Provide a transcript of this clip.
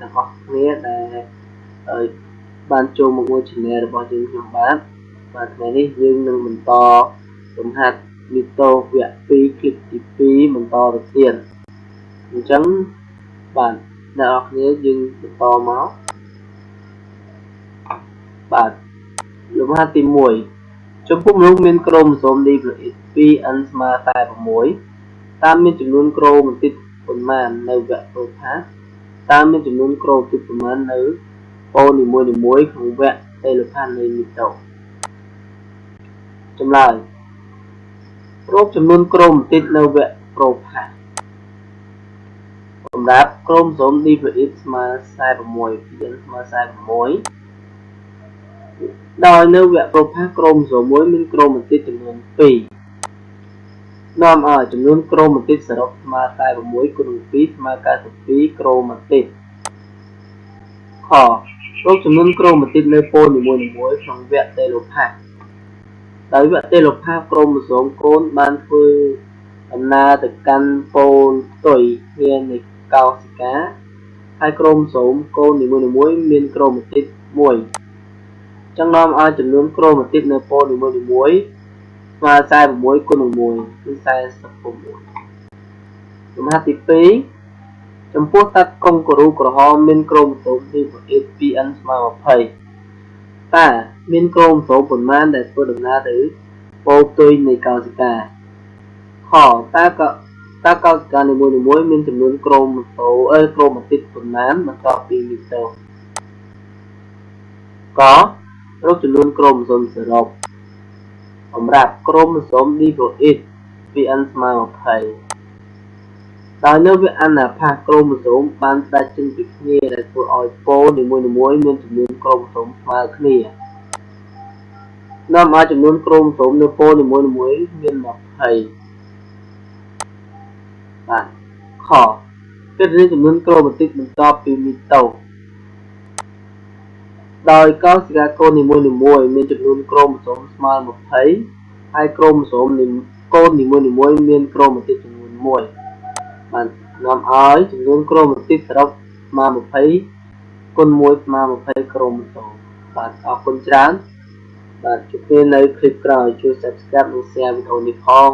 ទាំងអស់គ្នាដែលបានចូលមកមួយ channel របស់យើងខ្ញុំបាទថ្ងៃនេះយើងនឹងបន្តលំហាត់ Mitos វគ្គ 2 clip ទី 2 បន្តទៅទៀតអញ្ចឹងបាទអ្នកនរគ្នាយើងបន្តមកបាទលំហាត់ទី 1 ចំពោះមនុស្សមានក្រូម៉ូសូម 2n ស្មើ46តាមមានចំនួនក្រូម៉ាទីតប៉ុន្មាននៅវគ្គ Profile តាមមានចំនួនក្រូម៉ាទីតប៉ុន្មាននៅប៉ូនីមួយៗក្នុងវគ្គ Telepathy នៃ Mitos ចម្លើយរកចំនួនក្រូម៉ាទីតនៅវគ្គ Profile សម្រាប់ក្រូម៉ូសូម DPX ស្មើ46 PN ស្មើ46ដោយនៅវគ្គ Profile ក្រូម៉ូសូមមួយមានក្រូម៉ាទីតចំនួន2នាំឲ្យចំនួនក្រូម៉ាទីតសរុបស្មើ46គុណនឹង2ស្មើ92ក្រូម៉ាទីតខរកចំនួនក្រូម៉ាទីតនៅប៉ូនីមួយៗក្នុងវគ្គ Telepathy ដោយវគ្គ Telepathy ក្រូម៉ូសូមកូនបានធ្វើដំណើរទៅកាន់ប៉ូលផ្ទុយគ្នានៃកោសិកាហើយក្រូម៉ូសូមកូននីមួយៗមានក្រូម៉ាទីត1ចឹងនាំឲ្យចំនួនក្រូម៉ាទីតនៅប៉ូនីមួយៗស្មើ46គុណនឹង1គឺ46លំហាត់ទី 2 ចំពោះសត្វកុងការ៉ូក្រហមមានក្រូម៉ូសូម 2n ស្មើ20តើមានក្រូម៉ូសូមប៉ុន្មានដែលធ្វើដំណើរទៅប៉ូលផ្ទុយនៃកោសិកាខតើកោសិកានីមួយៗមានចំនួនក្រូម៉ូទីតប៉ុន្មានបន្ទាប់ពីMitosករកចំនួនក្រូម៉ូសូមសរុបសម្រាប់ក្រូម៉ូសូម DPX 2n ស្មើ20ដោយនៅវគ្គអាណាផាសក្រូម៉ូសូមបានស្ដេចចេញពីគ្នាដែលធ្វើឲ្យប៉ូលនីមួយៗមានចំនួនក្រូម៉ូសូមស្មើគ្នានាំឲ្យចំនួនក្រូម៉ូសូមនៅប៉ូលនីមួយៗមាន20បាទខគិតរៀងចំនួនក្រូម៉ាទីតបន្ទាប់ពីMitosដោយកោសិកាកូននីមួយៗមានចំនួនក្រូម៉ូសូមស្មើ20ហើយក្រូម៉ូសូមកូននីមួយៗមានក្រូម៉ាទីតចំនួន1បាទនាំឲ្យចំនួនក្រូម៉ាទីតសរុបស្មើ20គុណ1ស្មើ20ក្រូម៉ូសូមបាទអរគុណច្រើនបាទជួបគ្នានៅคลิปក្រោយជួយ Subscribe និង Share វីដេអូនេះផង